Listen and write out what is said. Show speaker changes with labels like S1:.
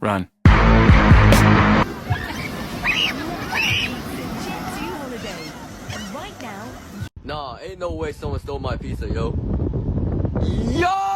S1: Run.
S2: Nah, ain't no way someone stole my pizza, yo. Yo!